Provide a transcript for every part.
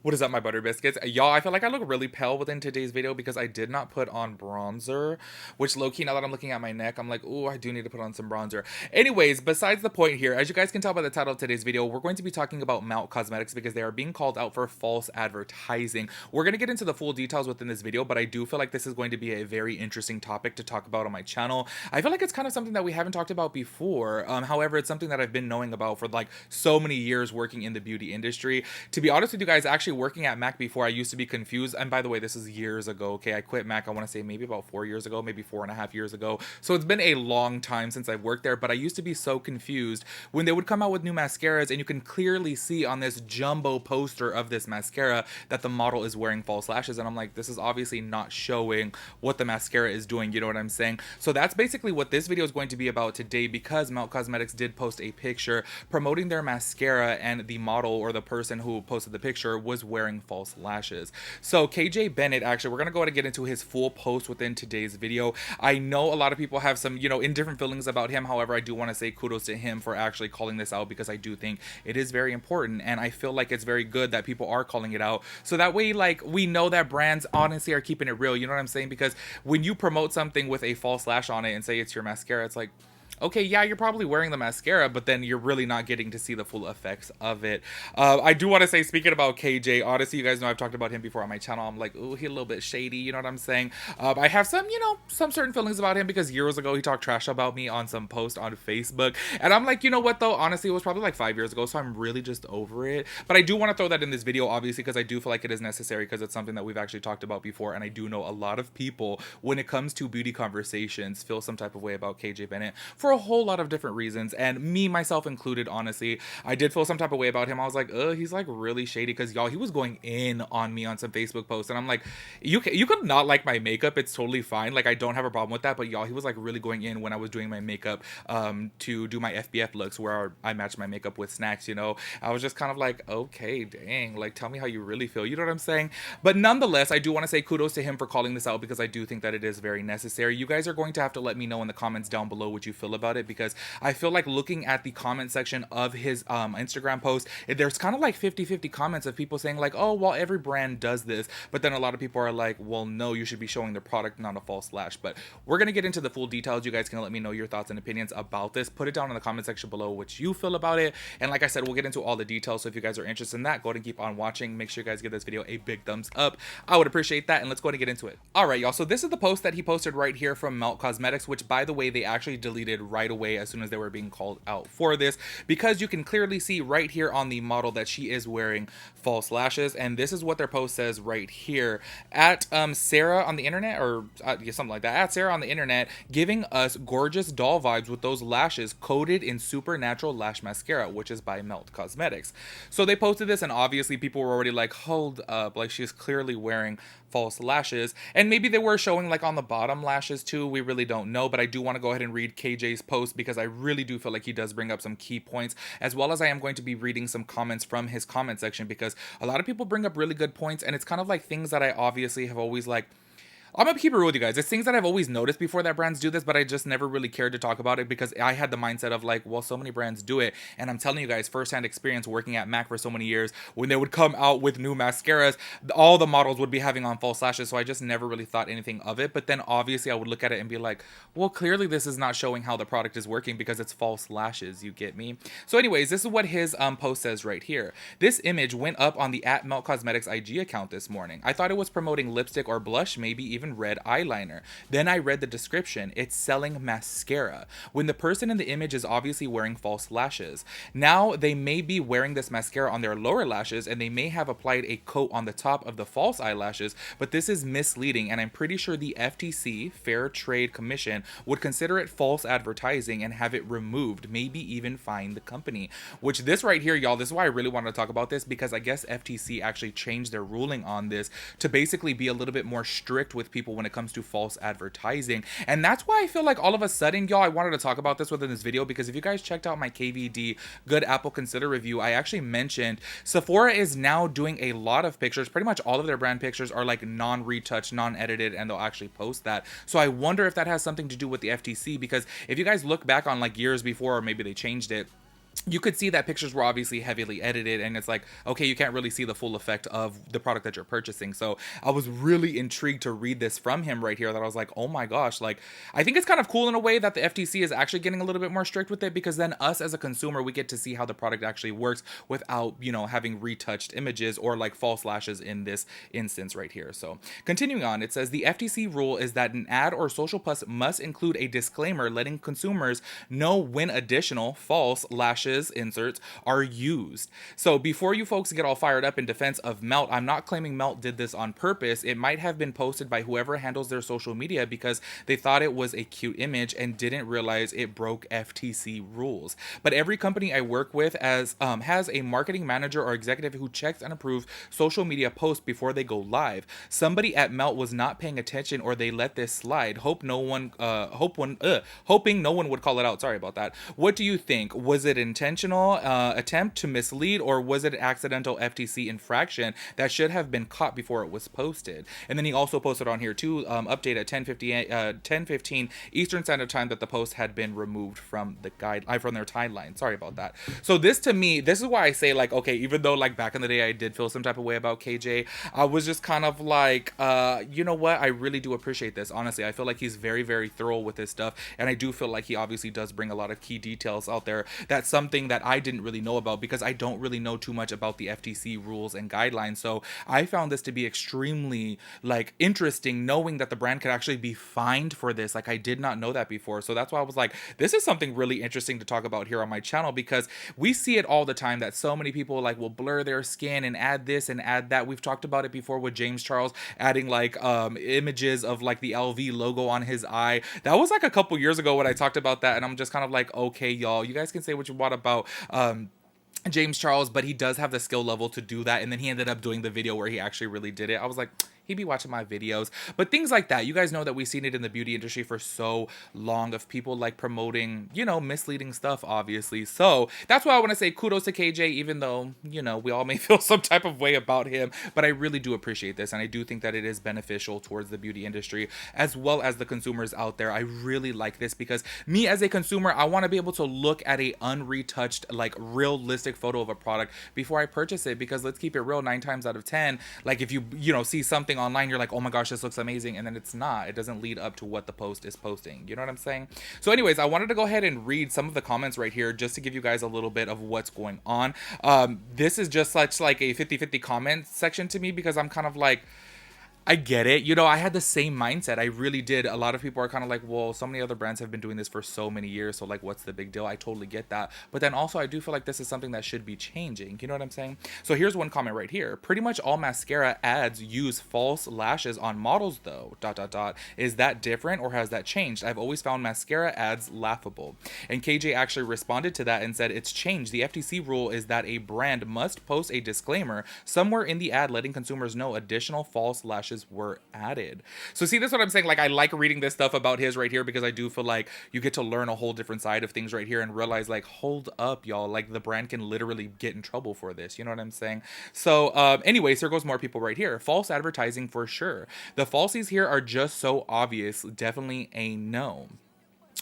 What is up, my butter biscuits? Y'all, I feel like I look really pale within today's video because I did not put on bronzer, which low-key, now that I'm looking at my neck, I'm like, ooh, I do need to put on some bronzer. Anyways, besides the point here, as you guys can tell by the title of today's video, we're going to be talking about Melt Cosmetics because they are being called out for false advertising. We're going to get into the full details within this video, but I do feel like this is going to be a very interesting topic to talk about on my channel. I feel like it's kind of something that we haven't talked about before. However, it's something that I've been knowing about for like so many years working in the beauty industry. To be honest with you guys, actually working at MAC before, I used to be confused. And by the way, this is years ago. Okay, I quit MAC, I want to say maybe about 4 years ago, maybe 4.5 years ago. So it's been a long time since I've worked there, but I used to be so confused when they would come out with new mascaras and you can clearly see on this jumbo poster of this mascara that the model is wearing false lashes. And I'm like, this is obviously not showing what the mascara is doing. You know what I'm saying? So that's basically what this video is going to be about today, because Melt Cosmetics did post a picture promoting their mascara and the model or the person who posted the picture was wearing false lashes. So KJ Bennett, actually, we're going to go ahead and get into his full post within today's video. I know a lot of people have some, indifferent feelings about him. However, I do want to say kudos to him for actually calling this out, because I do think it is very important. And I feel like it's very good that people are calling it out. So that way, like, we know that brands honestly are keeping it real. You know what I'm saying? Because when you promote something with a false lash on it and say it's your mascara, it's like, okay, yeah, you're probably wearing the mascara, but then you're really not getting to see the full effects of it. I do want to say, speaking about KJ, honestly, you guys know I've talked about him before on my channel. I'm like, ooh, he's a little bit shady, you know what I'm saying? I have some, some certain feelings about him because years ago he talked trash about me on some post on Facebook. And I'm like, you know what, though? Honestly, it was probably like 5 years ago, so I'm really just over it. But I do want to throw that in this video, obviously, because I do feel like it is necessary, because it's something that we've actually talked about before. And I do know a lot of people, when it comes to beauty conversations, feel some type of way about KJ Bennett for a whole lot of different reasons, and me myself included. Honestly, I did feel some type of way about him. I was like, he's like really shady, because y'all, he was going in on me on some Facebook posts, and I'm like, you could not like my makeup, it's totally fine, like I don't have a problem with that, but y'all, he was like really going in when I was doing my makeup to do my FBF looks where I matched my makeup with snacks. I was just kind of like, okay, dang, like tell me how you really feel, you know what I'm saying? But nonetheless, I do want to say kudos to him for calling this out, because I do think that it is very necessary. You guys are going to have to let me know in the comments down below what you feel about it, because I feel like looking at the comment section of his Instagram post, there's kind of like 50-50 comments of people saying like, oh, well, every brand does this, but then a lot of people are like, well, no, you should be showing the product, not a false lash. But we're gonna get into the full details. You guys can let me know your thoughts and opinions about this. Put it down in the comment section below what you feel about it, and like I said, we'll get into all the details. So if you guys are interested in that, go ahead and keep on watching. Make sure you guys give this video a big thumbs up, I would appreciate that. And let's go ahead and get into it. All right, y'all, so this is the post that he posted right here from Melt Cosmetics, which, by the way, they actually deleted right away as soon as they were being called out for this, because you can clearly see right here on the model that she is wearing false lashes. And this is what their post says right here: at Sarah on the internet, or yeah, something like that, at Sarah on the internet, giving us gorgeous doll vibes with those lashes coated in supernatural lash mascara, which is by Melt Cosmetics. So they posted this, and obviously people were already like, hold up, like she's clearly wearing false lashes. And maybe they were showing like on the bottom lashes too, we really don't know. But I do want to go ahead and read KJ's post, because I really do feel like he does bring up some key points, as well as I am going to be reading some comments from his comment section, because a lot of people bring up really good points, and it's kind of like things that I obviously have always like, I'm gonna keep it real with you guys. It's things that I've always noticed before that brands do this, but I just never really cared to talk about it, because I had the mindset of like, well, so many brands do it. And I'm telling you guys, firsthand experience working at MAC for so many years, when they would come out with new mascaras, all the models would be having on false lashes. So I just never really thought anything of it. But then obviously I would look at it and be like, well, clearly this is not showing how the product is working, because it's false lashes. You get me? So anyways, this is what his post says right here. This image went up on the @Melt Cosmetics IG account this morning. I thought it was promoting lipstick or blush, maybe even red eyeliner. Then I read the description. It's selling mascara, when the person in the image is obviously wearing false lashes. Now they may be wearing this mascara on their lower lashes, and they may have applied a coat on the top of the false eyelashes, but this is misleading, and I'm pretty sure the FTC, Fair Trade Commission, would consider it false advertising and have it removed, maybe even fine the company. Which, this right here, y'all, this is why I really wanted to talk about this, because I guess FTC actually changed their ruling on this to basically be a little bit more strict with people when it comes to false advertising. And that's why I feel like all of a sudden, y'all, I wanted to talk about this within this video, because if you guys checked out my KVD Good Apple Consider review, I actually mentioned Sephora is now doing a lot of pictures. Pretty much all of their brand pictures are like non-retouched, non-edited, and they'll actually post that. So I wonder if that has something to do with the FTC, because if you guys look back on like years before, or maybe they changed it, you could see that pictures were obviously heavily edited, and it's like, okay, you can't really see the full effect of the product that you're purchasing. So I was really intrigued to read this from him right here, that I was like, oh my gosh, like, I think it's kind of cool in a way that the FTC is actually getting a little bit more strict with it, because then us as a consumer, we get to see how the product actually works without, you know, having retouched images or like false lashes in this instance right here. So continuing on, it says the FTC rule is that an ad or social post must include a disclaimer letting consumers know when additional false lashes inserts are used. So before you folks get all fired up in defense of Melt, I'm not claiming Melt did this on purpose. It might have been posted by whoever handles their social media because they thought it was a cute image and didn't realize it broke FTC rules. But every company I work with has a marketing manager or executive who checks and approves social media posts before they go live. Somebody at Melt was not paying attention, or they let this slide. Hoping no one would call it out. Sorry about that. What do you think? Was it intentional attempt to mislead, or was it an accidental FTC infraction that should have been caught before it was posted? And then he also posted on here too, update at 10:15 Eastern Standard Time, that the post had been removed from the from their timeline. Sorry about that. So this, to me, this is why I say, like, okay, even though like back in the day I did feel some type of way about KJ, I was just kind of like, you know what, I really do appreciate this. Honestly, I feel like he's very, very thorough with this stuff, and I do feel like he obviously does bring a lot of key details out there. That's something that I didn't really know about, because I don't really know too much about the FTC rules and guidelines. So I found this to be extremely like interesting, knowing that the brand could actually be fined for this. Like, I did not know that before. So that's why I was like, this is something really interesting to talk about here on my channel, because we see it all the time that so many people like will blur their skin and add this and add that. We've talked about it before with James Charles adding like images of like the LV logo on his eye. That was like a couple years ago when I talked about that, and I'm just kind of like, okay, y'all, you guys can say what you want about James Charles, but he does have the skill level to do that. And then he ended up doing the video where he actually really did it. I was like, he'd be watching my videos. But things like that, you guys know that we've seen it in the beauty industry for so long, of people like promoting, you know, misleading stuff, obviously. So that's why I want to say kudos to KJ, even though, you know, we all may feel some type of way about him. But I really do appreciate this, and I do think that it is beneficial towards the beauty industry as well as the consumers out there. I really like this, because me as a consumer, I want to be able to look at a unretouched, like realistic photo of a product before I purchase it. Because let's keep it real, 9 times out of 10, like if you know, see something online, you're like, oh my gosh, this looks amazing, and then it's not. It doesn't lead up to what the post is posting. You know what I'm saying? So anyways, I wanted to go ahead and read some of the comments right here just to give you guys a little bit of what's going on. This is just such like a 50-50 comment section to me, because I'm kind of like, I get it. You know, I had the same mindset. I really did. A lot of people are kind of like, well, so many other brands have been doing this for so many years, so like, what's the big deal? I totally get that. But then also, I do feel like this is something that should be changing. You know what I'm saying? So here's one comment right here. Pretty much all mascara ads use false lashes on models though, ... Is that different, or has that changed? I've always found mascara ads laughable. And KJ actually responded to that and said, it's changed. The FTC rule is that a brand must post a disclaimer somewhere in the ad letting consumers know additional false lashes were added. So see, this is what I'm saying. Like, I like reading this stuff about his right here, because I do feel like you get to learn a whole different side of things right here and realize, like, hold up, y'all, like the brand can literally get in trouble for this. You know what I'm saying? So anyways, here goes more people right here. False advertising for sure. The falsies here are just so obvious. Definitely a no.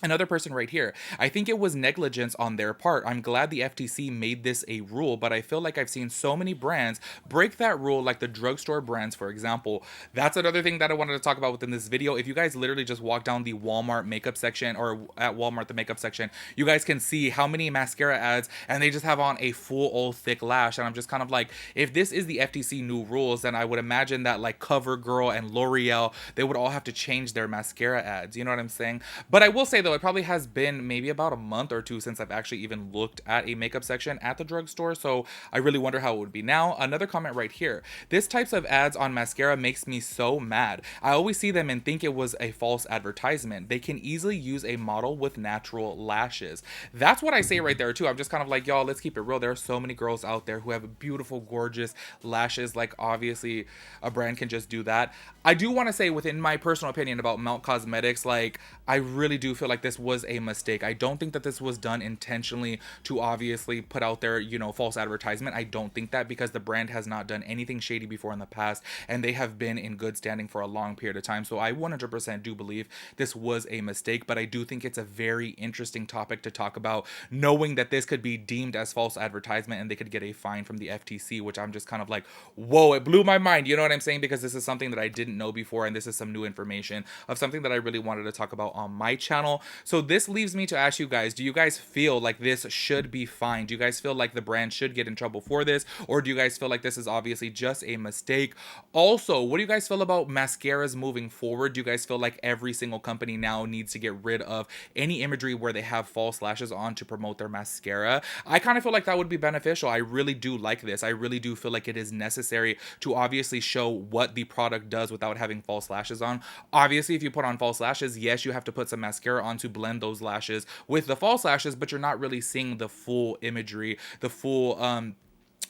Another person right here, I think it was negligence on their part. I'm glad the FTC made this a rule, but I feel like I've seen so many brands break that rule, like the drugstore brands, for example. That's another thing that I wanted to talk about within this video. If you guys literally just walk down the Walmart makeup section, or at Walmart, the makeup section, you guys can see how many mascara ads, and they just have on a full old thick lash. And I'm just kind of like, if this is the FTC new rules, then I would imagine that like CoverGirl and L'Oreal, they would all have to change their mascara ads. You know what I'm saying? But I will say though, it probably has been maybe about a month or two since I've actually even looked at a makeup section at the drugstore, so I really wonder how it would be now. Another comment right here. This types of ads on mascara makes me so mad. I always see them and think it was a false advertisement. They can easily use a model with natural lashes. That's what I say right there too. I'm just kind of like, y'all, let's keep it real. There are so many girls out there who have beautiful, gorgeous lashes. Like, obviously a brand can just do that. I do want to say, within my personal opinion about Melt Cosmetics, like, I really do feel like this was a mistake. I don't think that this was done intentionally to obviously put out there, you know, false advertisement. I don't think that, because the brand has not done anything shady before in the past, and they have been in good standing for a long period of time. So I 100% do believe this was a mistake, but I do think it's a very interesting topic to talk about, knowing that this could be deemed as false advertisement and they could get a fine from the FTC, which I'm just kind of like, whoa, it blew my mind. You know what I'm saying? Because this is something that I didn't know before, and this is some new information of something that I really wanted to talk about on my channel. So this leaves me to ask you guys, do you guys feel like this should be fined? Do you guys feel like the brand should get in trouble for this? Or do you guys feel like this is obviously just a mistake? Also, what do you guys feel about mascaras moving forward? Do you guys feel like every single company now needs to get rid of any imagery where they have false lashes on to promote their mascara? I kind of feel like that would be beneficial. I really do like this. I really do feel like it is necessary to obviously show what the product does without having false lashes on. Obviously, if you put on false lashes, yes, you have to put some mascara on to blend those lashes with the false lashes, but you're not really seeing the full imagery, the full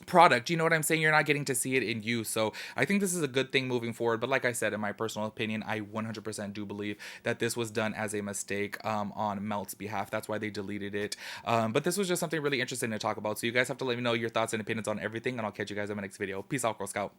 product. You know what I'm saying? You're not getting to see it in use. So I think this is a good thing moving forward. But like I said, in my personal opinion, I 100% do believe that this was done as a mistake on Melt's behalf. That's why they deleted it. But this was just something really interesting to talk about. So you guys have to let me know your thoughts and opinions on everything, and I'll catch you guys in my next video. Peace out, Girl Scout.